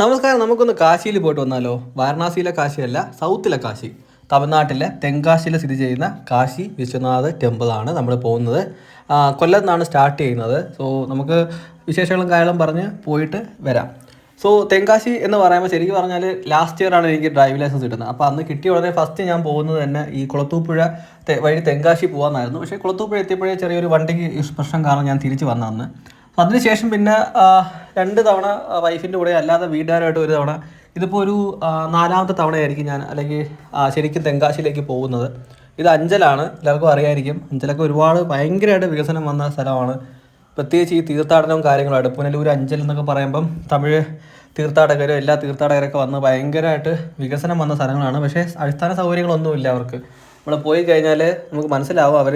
നമസ്കാരം. നമുക്കൊന്ന് കാശിയിൽ പോയിട്ട് വന്നാലോ? വാരണാസിയിലെ കാശിയല്ല, സൗത്തിലെ കാശി, തമിഴ്നാട്ടിലെ തെങ്കാശിയിൽ സ്ഥിതി ചെയ്യുന്ന കാശി വിശ്വനാഥ് ടെമ്പിളാണ് നമ്മൾ പോകുന്നത്. കൊല്ലത്ത് നിന്നാണ് സ്റ്റാർട്ട് ചെയ്യുന്നത്. സോ നമുക്ക് വിശേഷങ്ങളും കാര്യങ്ങളും പറഞ്ഞ് പോയിട്ട് വരാം. സോ തെങ്കാശി എന്ന് പറയുമ്പോൾ ശരിക്കും പറഞ്ഞാൽ ലാസ്റ്റ് ഇയർ ആണ് എനിക്ക് ഡ്രൈവിംഗ് ലൈസൻസ് കിട്ടുന്നത്. അപ്പോൾ അന്ന് കിട്ടിയ ഉടനെ ഫസ്റ്റ് ഞാൻ പോകുന്നത് തന്നെ ഈ കുളത്തൂപ്പുഴ വഴി തെങ്കാശി പോകാമെന്നായിരുന്നു. പക്ഷേ കുളത്തൂപ്പുഴ എത്തിയപ്പോഴേ ചെറിയൊരു വണ്ടിക്ക് പ്രശ്നം കാരണം ഞാൻ തിരിച്ച് വന്ന അന്ന്. അതിനുശേഷം പിന്നെ 2 തവണ വൈഫിൻ്റെ കൂടെ അല്ലാതെ വീട്ടുകാരുമായിട്ട് ഒരു തവണ, ഇതിപ്പോൾ ഒരു 4ാമത്തെ തവണയായിരിക്കും ഞാൻ അല്ലെങ്കിൽ ശരിക്കും തെങ്കാശിയിലേക്ക് പോകുന്നത്. ഇത് അഞ്ചലാണ്, എല്ലാവർക്കും അറിയായിരിക്കും. അഞ്ചലൊക്കെ ഒരുപാട് ഭയങ്കരമായിട്ട് വികസനം വന്ന സ്ഥലമാണ്. പ്രത്യേകിച്ച് ഈ തീർത്ഥാടനവും കാര്യങ്ങളായിട്ട് പുനലൂർ അഞ്ചൽ എന്നൊക്കെ പറയുമ്പം തമിഴ് തീർത്ഥാടകരും എല്ലാ തീർത്ഥാടകരൊക്കെ വന്ന് ഭയങ്കരമായിട്ട് വികസനം വന്ന സ്ഥലങ്ങളാണ്. പക്ഷേ അടിസ്ഥാന സൗകര്യങ്ങളൊന്നുമില്ല അവർക്ക്. നമ്മൾ പോയി കഴിഞ്ഞാൽ നമുക്ക് മനസ്സിലാവും അവർ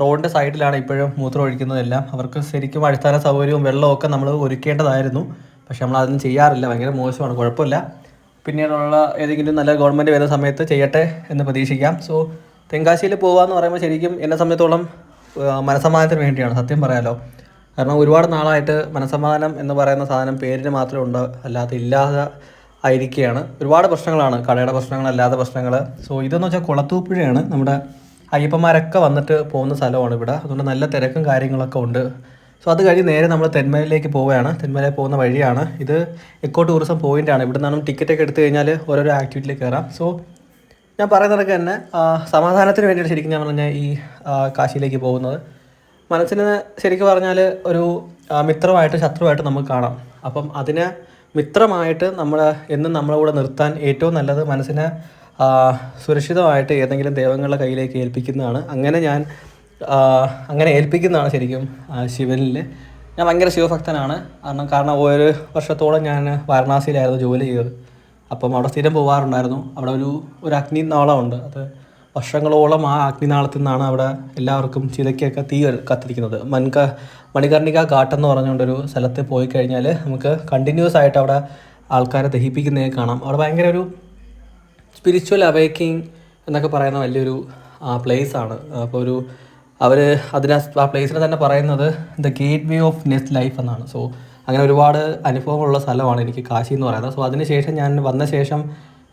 റോഡിൻ്റെ സൈഡിലാണ് ഇപ്പോഴും മൂത്രം ഒഴിക്കുന്നതെല്ലാം. അവർക്ക് ശരിക്കും അടിസ്ഥാന സൗകര്യവും വെള്ളമൊക്കെ നമ്മൾ ഒരുക്കേണ്ടതായിരുന്നു. പക്ഷെ നമ്മൾ അതൊന്നും ചെയ്യാറില്ല. ഭയങ്കര മോശമാണ്. കുഴപ്പമില്ല, പിന്നീടുള്ള ഏതെങ്കിലും നല്ല ഗവൺമെൻറ് വരുന്ന സമയത്ത് ചെയ്യട്ടെ എന്ന് പ്രതീക്ഷിക്കാം. സോ തെങ്കാശിയിൽ പോകുകയെന്ന് പറയുമ്പോൾ ശരിക്കും എന്നെ സംബന്ധിച്ചോളം മനസ്സമാധാനത്തിന് വേണ്ടിയാണ്, സത്യം പറയാലോ. കാരണം ഒരുപാട് നാളായിട്ട് മനസ്സമാധാനം എന്ന് പറയുന്ന സാധനം പേരിന് മാത്രമേ ഉണ്ട്, അല്ലാതെ ഇല്ലാതെ ആയിരിക്കുകയാണ്. ഒരുപാട് പ്രശ്നങ്ങളാണ്, കടയുടെ പ്രശ്നങ്ങൾ, അല്ലാത്ത പ്രശ്നങ്ങൾ. സോ ഇതെന്ന് വെച്ചാൽ കുളത്തൂപ്പുഴയാണ്. നമ്മുടെ അയ്യപ്പന്മാരൊക്കെ വന്നിട്ട് പോകുന്ന സ്ഥലമാണ് ഇവിടെ. അതുകൊണ്ട് നല്ല തിരക്കും കാര്യങ്ങളൊക്കെ ഉണ്ട്. സോ അത് കഴിഞ്ഞ് നേരെ നമ്മൾ തെന്മലയിലേക്ക് പോവുകയാണ്. തെന്മലയിൽ പോകുന്ന വഴിയാണ് ഇത്. എക്കോ ടൂറിസം പോയിൻ്റാണ്. ഇവിടെ നിന്നാണ് ടിക്കറ്റൊക്കെ എടുത്തു കഴിഞ്ഞാൽ ഓരോരോ ആക്ടിവിറ്റിയിൽ കയറാം. സോ ഞാൻ പറയുന്നതൊക്കെ തന്നെ സമാധാനത്തിന് വേണ്ടിയിട്ട് ശരിക്കും ഞാൻ പറഞ്ഞാൽ ഈ കാശിയിലേക്ക് പോകുന്നത്. മനസ്സിന് ശരിക്കും പറഞ്ഞാൽ ഒരു മിത്രമായിട്ട് ശത്രുവായിട്ട് നമുക്ക് കാണാം. അപ്പം അതിനെ മിത്രമായിട്ട് എന്നും നമ്മളെ കൂടെ നിർത്താൻ ഏറ്റവും നല്ലത് മനസ്സിനെ സുരക്ഷിതമായിട്ട് ഏതെങ്കിലും ദൈവങ്ങളുടെ കയ്യിലേക്ക് ഏൽപ്പിക്കുന്നതാണ്. അങ്ങനെ ഏൽപ്പിക്കുന്നതാണ് ശരിക്കും ശിവനിൽ. ഞാൻ ഭയങ്കര ശിവഭക്തനാണ്. കാരണം ഒരു വർഷത്തോളം ഞാൻ വാരണാസിയിലായിരുന്നു ജോലി ചെയ്തത്. അപ്പം അവിടെ സ്ഥിരം പോകാറുണ്ടായിരുന്നു. അവിടെ ഒരു അഗ്നിനാളമുണ്ട്. അത് വർഷങ്ങളോളം ആ അഗ്നിനാളത്തിൽ നിന്നാണ് അവിടെ എല്ലാവർക്കും ചിതയ്ക്കൊക്കെ തീ കത്തിരിക്കുന്നത്. മണികർണിക ഘാട്ടെന്ന് പറഞ്ഞുകൊണ്ടൊരു സ്ഥലത്ത് പോയി കഴിഞ്ഞാൽ നമുക്ക് കണ്ടിന്യൂസ് ആയിട്ട് അവിടെ ആൾക്കാരെ ദഹിപ്പിക്കുന്നതൊക്കെ കാണാം. അവിടെ ഭയങ്കര ഒരു സ്പിരിച്വൽ അവേക്കിങ് എന്നൊക്കെ പറയുന്ന വലിയൊരു പ്ലേസാണ്. അപ്പോൾ അവർ ആ പ്ലേസിനെ തന്നെ പറയുന്നത് the gate way of next life എന്നാണ്. സോ അങ്ങനെ ഒരുപാട് അനുഭവങ്ങളുള്ള സ്ഥലമാണ് എനിക്ക് കാശി എന്ന് പറയുന്നത്. സോ അതിനുശേഷം ഞാൻ വന്ന ശേഷം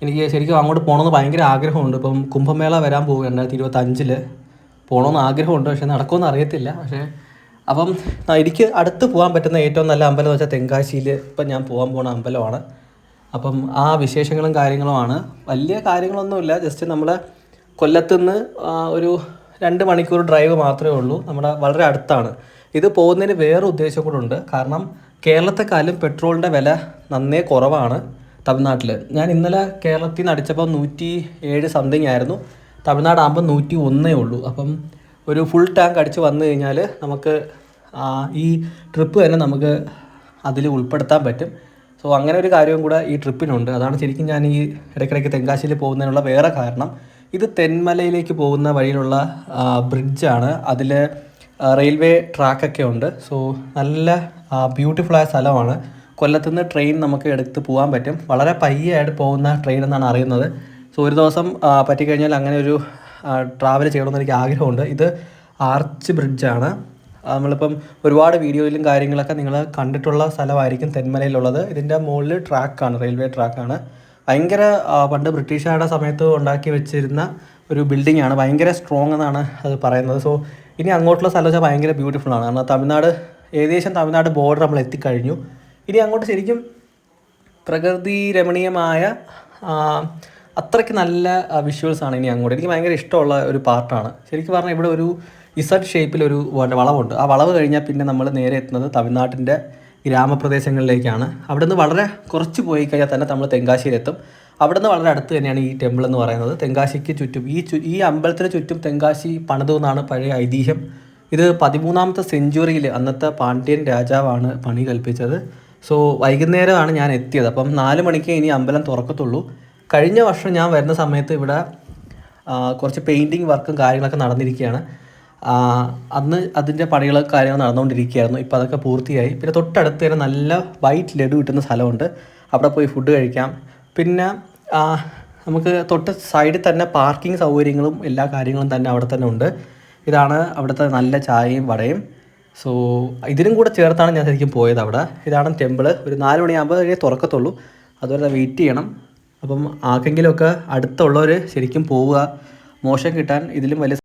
എനിക്ക് ശരിക്കും അങ്ങോട്ട് പോകണമെന്ന് ഭയങ്കര ആഗ്രഹമുണ്ട്. ഇപ്പം കുംഭമേള വരാൻ പോവുകയാണ് 2025 പോകണമെന്ന് ആഗ്രഹമുണ്ട്. പക്ഷേ നടക്കുമെന്ന് അറിയത്തില്ല. അപ്പം എനിക്ക് അടുത്ത് പോകാൻ പറ്റുന്ന ഏറ്റവും നല്ല അമ്പലം എന്ന് വെച്ചാൽ തെങ്കാശിയിൽ ഇപ്പം ഞാൻ പോകാൻ പോകുന്ന അമ്പലമാണ്. അപ്പം ആ വിശേഷങ്ങളും കാര്യങ്ങളുമാണ്. വലിയ കാര്യങ്ങളൊന്നുമില്ല. ജസ്റ്റ് നമ്മൾ കൊല്ലത്തുനിന്ന് ഒരു 2 മണിക്കൂർ ഡ്രൈവ് മാത്രമേ ഉള്ളൂ. നമ്മുടെ വളരെ അടുത്താണ്. ഇത് പോകുന്നതിന് വേറെ ഉദ്ദേശം കൂടെ ഉണ്ട്. കാരണം കേരളത്തെക്കാളും പെട്രോളിൻ്റെ വില നന്നേ കുറവാണ് തമിഴ്നാട്ടിൽ. ഞാൻ ഇന്നലെ കേരളത്തിൽ നിന്ന് അടിച്ചപ്പോൾ 107 സംതിങ് ആയിരുന്നു. തമിഴ്നാടാകുമ്പോൾ 101 ഉള്ളൂ. അപ്പം ഒരു ഫുൾ ടാങ്ക് അടിച്ച് വന്നു കഴിഞ്ഞാൽ നമുക്ക് ഈ ട്രിപ്പ് തന്നെ നമുക്ക് അതിൽ ഉൾപ്പെടുത്താൻ പറ്റും. സോ അങ്ങനെ ഒരു കാര്യവും കൂടെ ഈ ട്രിപ്പിനുണ്ട്. അതാണ് ശരിക്കും ഞാൻ ഈ ഇടയ്ക്കിടയ്ക്ക് തെങ്കാശിയിൽ പോകുന്നതിനുള്ള വേറെ കാരണം. ഇത് തെന്മലയിലേക്ക് പോകുന്ന വഴിയിലുള്ള ബ്രിഡ്ജാണ്. അതിൽ റെയിൽവേ ട്രാക്കൊക്കെ ഉണ്ട്. സോ നല്ല ബ്യൂട്ടിഫുള്ളായ സ്ഥലമാണ്. കൊല്ലത്തുനിന്ന് ട്രെയിൻ നമുക്ക് എടുത്ത് പോകാൻ പറ്റും. വളരെ പയ്യായിട്ട് പോകുന്ന ട്രെയിൻ എന്നാണ് അറിയുന്നത്. സോ ഒരു ദിവസം പറ്റിക്കഴിഞ്ഞാൽ അങ്ങനെ ഒരു ട്രാവൽ ചെയ്യണമെന്ന് എനിക്ക് ആഗ്രഹമുണ്ട്. ഇത് ആർച്ച് ബ്രിഡ്ജാണ്. നമ്മളിപ്പം ഒരുപാട് വീഡിയോയിലും കാര്യങ്ങളൊക്കെ നിങ്ങൾ കണ്ടിട്ടുള്ള സ്ഥലമായിരിക്കും തെന്മലയിലുള്ളത്. ഇതിൻ്റെ മുകളിൽ ട്രാക്കാണ്, റെയിൽവേ ട്രാക്കാണ്. ഭയങ്കര പണ്ട് ബ്രിട്ടീഷുകാരുടെ സമയത്ത് ഉണ്ടാക്കി വെച്ചിരുന്ന ഒരു ബിൽഡിംഗ് ആണ്. ഭയങ്കര സ്ട്രോങ് എന്നാണ് അത് പറയുന്നത്. സോ ഇനി അങ്ങോട്ടുള്ള സ്ഥലം വെച്ചാൽ ഭയങ്കര ബ്യൂട്ടിഫുള്ളാണ്. കാരണം ഏകദേശം തമിഴ്നാട് ബോർഡർ നമ്മൾ എത്തിക്കഴിഞ്ഞു. ഇനി അങ്ങോട്ട് ശരിക്കും പ്രകൃതി രമണീയമായ അത്രയ്ക്ക് നല്ല വിഷ്വൽസാണ് ഇനി അങ്ങോട്ട്. എനിക്ക് ഭയങ്കര ഇഷ്ടമുള്ള ഒരു പാർട്ടാണ്. ശരിക്കും പറഞ്ഞാൽ ഇവിടെ ഒരു ഇസഡ് ഷേപ്പിലൊരു വളവുണ്ട്. ആ വളവ് കഴിഞ്ഞാൽ പിന്നെ നമ്മൾ നേരെ എത്തുന്നത് തമിഴ്നാട്ടിൻ്റെ ഗ്രാമപ്രദേശങ്ങളിലേക്കാണ്. അവിടെ നിന്ന് വളരെ കുറച്ച് പോയി കഴിഞ്ഞാൽ തന്നെ നമ്മൾ തെങ്കാശിയിലെത്തും. അവിടെ നിന്ന് വളരെ അടുത്ത് തന്നെയാണ് ഈ ടെമ്പിൾ എന്ന് പറയുന്നത്. തെങ്കാശിക്ക് ചുറ്റും ഈ അമ്പലത്തിന് ചുറ്റും തെങ്കാശി പണിതു എന്നാണ് പഴയ ഐതിഹ്യം. ഇത് 13ാമത്തെ സെഞ്ച്വറിയിൽ അന്നത്തെ പാണ്ഡ്യൻ രാജാവാണ് പണി കൽപ്പിച്ചത്. സോ വൈകുന്നേരമാണ് ഞാൻ എത്തിയത്. അപ്പം 4 മണിക്ക് ഇനി അമ്പലം തുറക്കത്തുള്ളൂ. കഴിഞ്ഞ വർഷം ഞാൻ വരുന്ന സമയത്ത് ഇവിടെ കുറച്ച് പെയിൻറ്റിങ് വർക്കും കാര്യങ്ങളൊക്കെ നടന്നിരിക്കുകയാണ്. അന്ന് അതിൻ്റെ പണികൾ കാര്യങ്ങൾ നടന്നുകൊണ്ടിരിക്കുകയായിരുന്നു. ഇപ്പോൾ അതൊക്കെ പൂർത്തിയായി. പിന്നെ തൊട്ടടുത്ത് തന്നെ നല്ല വൈറ്റ് ലഡു കിട്ടുന്ന സ്ഥലമുണ്ട്. അവിടെ പോയി ഫുഡ് കഴിക്കാം. പിന്നെ നമുക്ക് തൊട്ട് സൈഡിൽ തന്നെ പാർക്കിംഗ് സൗകര്യങ്ങളും എല്ലാ കാര്യങ്ങളും തന്നെ അവിടെ തന്നെ ഉണ്ട്. ഇതാണ് അവിടുത്തെ നല്ല ചായയും വടയും. സോ ഇതിനും കൂടെ ചേർത്താണ് ഞാൻ ശരിക്കും പോയത് അവിടെ. ഇതാണ് ടെമ്പിൾ. ഒരു 4 മണിയാകുമ്പോൾ തുറക്കത്തുള്ളൂ, അതുവരെ വെയിറ്റ് ചെയ്യണം. അപ്പം ആർക്കെങ്കിലുമൊക്കെ അടുത്തുള്ളവർ ശരിക്കും പോവുക. മോശം കിട്ടാൻ ഇതിലും വലിയ